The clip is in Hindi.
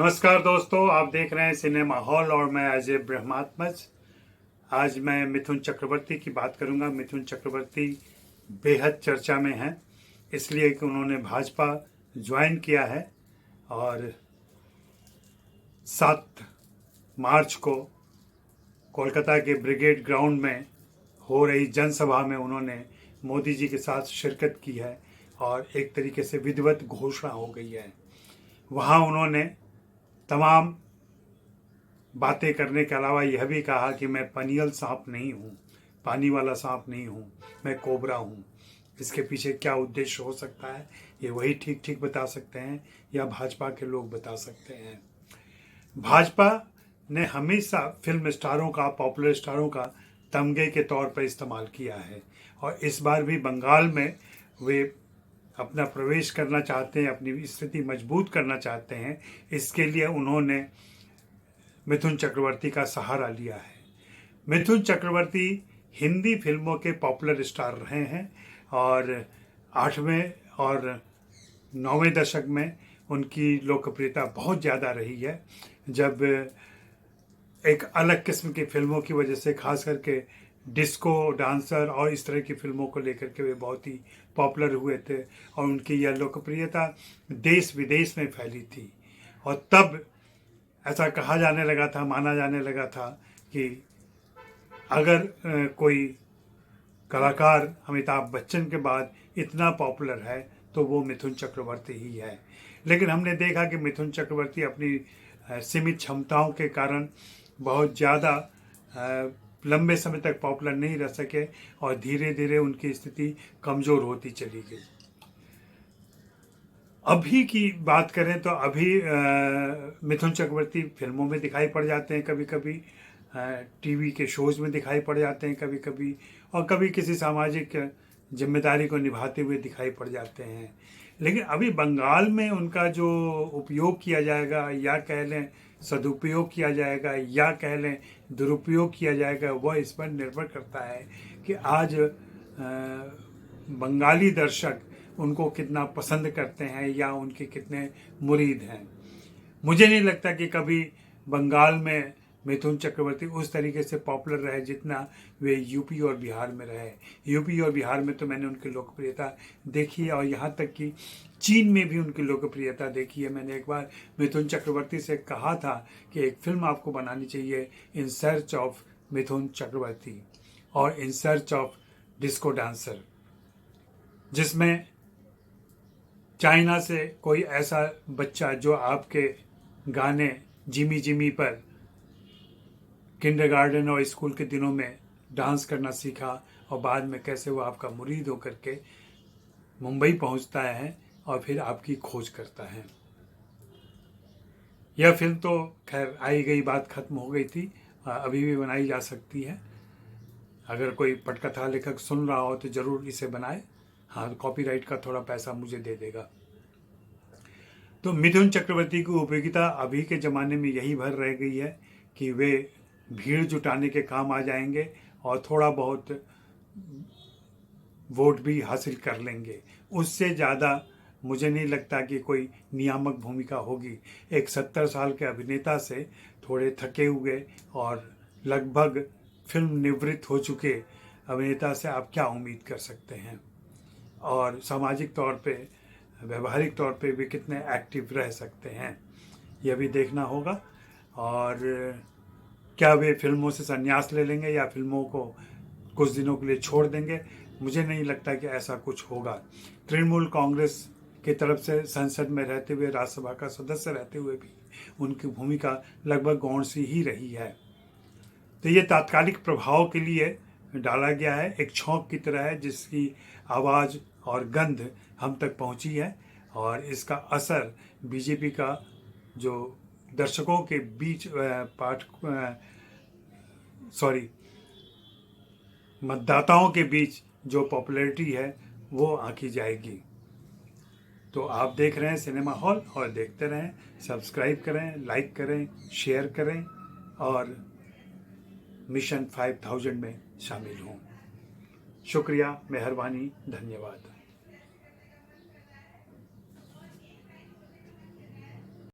नमस्कार दोस्तों, आप देख रहे हैं सिनेमा हॉल और मैं अजय ब्रह्मात्मज। आज मैं मिथुन चक्रवर्ती की बात करूंगा। मिथुन चक्रवर्ती बेहद चर्चा में हैं, इसलिए कि उन्होंने भाजपा ज्वाइन किया है और 7 मार्च को कोलकाता के ब्रिगेड ग्राउंड में हो रही जनसभा में उन्होंने मोदी जी के साथ शिरकत की है और एक तरीके से विधिवत घोषणा हो गई है। वहाँ उन्होंने तमाम बातें करने के अलावा यह भी कहा कि मैं पनियल सांप नहीं हूँ, पानी वाला सांप नहीं हूँ, मैं कोबरा हूँ। इसके पीछे क्या उद्देश्य हो सकता है, ये वही ठीक ठीक बता सकते हैं या भाजपा के लोग बता सकते हैं। भाजपा ने हमेशा फिल्म स्टारों का, पॉपुलर स्टारों का तमगे के तौर पर इस्तेमाल किया है और इस बार भी बंगाल में वे अपना प्रवेश करना चाहते हैं, अपनी स्थिति मजबूत करना चाहते हैं। इसके लिए उन्होंने मिथुन चक्रवर्ती का सहारा लिया है। मिथुन चक्रवर्ती हिंदी फिल्मों के पॉपुलर स्टार रहे हैं और 8वें और 9वें दशक में उनकी लोकप्रियता बहुत ज़्यादा रही है, जब एक अलग किस्म की फिल्मों की वजह से, खास करके डिस्को डांसर और इस तरह की फिल्मों को लेकर के वे बहुत ही पॉपुलर हुए थे और उनकी यह लोकप्रियता देश विदेश में फैली थी। और तब ऐसा कहा जाने लगा था, माना जाने लगा था कि अगर कोई कलाकार अमिताभ बच्चन के बाद इतना पॉपुलर है तो वो मिथुन चक्रवर्ती ही है। लेकिन हमने देखा कि मिथुन चक्रवर्ती अपनी सीमित क्षमताओं के कारण बहुत ज़्यादा लंबे समय तक पॉपुलर नहीं रह सके और धीरे धीरे उनकी स्थिति कमज़ोर होती चली गई। अभी की बात करें तो अभी मिथुन चक्रवर्ती फिल्मों में दिखाई पड़ जाते हैं, कभी कभी टीवी के शोज़ में दिखाई पड़ जाते हैं कभी कभी, और कभी किसी सामाजिक जिम्मेदारी को निभाते हुए दिखाई पड़ जाते हैं। लेकिन अभी बंगाल में उनका जो उपयोग किया जाएगा, या कह लें सदुपयोग किया जाएगा, या कह लें दुरुपयोग किया जाएगा, वह इस पर निर्भर करता है कि आज बंगाली दर्शक उनको कितना पसंद करते हैं या उनके कितने मुरीद हैं। मुझे नहीं लगता कि कभी बंगाल में मिथुन चक्रवर्ती उस तरीके से पॉपुलर रहे जितना वे यूपी और बिहार में रहे। यूपी और बिहार में तो मैंने उनकी लोकप्रियता देखी है और यहाँ तक कि चीन में भी उनकी लोकप्रियता देखी है। मैंने एक बार मिथुन चक्रवर्ती से कहा था कि एक फिल्म आपको बनानी चाहिए, in search of Mithun Chakraborty और in search of disco dancer, जिसमें चाइना से कोई ऐसा बच्चा जो आपके गाने जिमी जिमी पर किंडरगार्टन और स्कूल के दिनों में डांस करना सीखा और बाद में कैसे वो आपका मुरीद होकर के मुंबई पहुंचता है और फिर आपकी खोज करता है। यह फिल्म तो खैर आई गई बात खत्म हो गई थी, अभी भी बनाई जा सकती है। अगर कोई पटकथा लेखक सुन रहा हो तो ज़रूर इसे बनाए। हाँ, कॉपीराइट का थोड़ा पैसा मुझे दे देगा। तो मिथुन चक्रवर्ती की उपयोगिता अभी के ज़माने में यही भर रह गई है कि वे भीड़ जुटाने के काम आ जाएंगे और थोड़ा बहुत वोट भी हासिल कर लेंगे। उससे ज़्यादा मुझे नहीं लगता कि कोई नियामक भूमिका होगी। एक 70 साल के अभिनेता से, थोड़े थके हुए और लगभग फिल्म निवृत्त हो चुके अभिनेता से आप क्या उम्मीद कर सकते हैं, और सामाजिक तौर पे, व्यवहारिक तौर पे भी कितने एक्टिव रह सकते हैं, यह भी देखना होगा। और क्या वे फिल्मों से संन्यास ले लेंगे या फिल्मों को कुछ दिनों के लिए छोड़ देंगे, मुझे नहीं लगता कि ऐसा कुछ होगा। तृणमूल कांग्रेस की तरफ से संसद में रहते हुए, राज्यसभा का सदस्य रहते हुए भी उनकी भूमिका लगभग गौण सी ही रही है। तो ये तात्कालिक प्रभाव के लिए डाला गया है, एक छौंक की तरह है जिसकी आवाज़ और गंध हम तक पहुंची है और इसका असर बीजेपी का जो दर्शकों के बीच मतदाताओं के बीच जो पॉपुलैरिटी है वो आंकी जाएगी। तो आप देख रहे हैं सिनेमा हॉल और देखते रहें, सब्सक्राइब करें, लाइक करें, शेयर करें और मिशन 5000 में शामिल हों। शुक्रिया, मेहरबानी, धन्यवाद।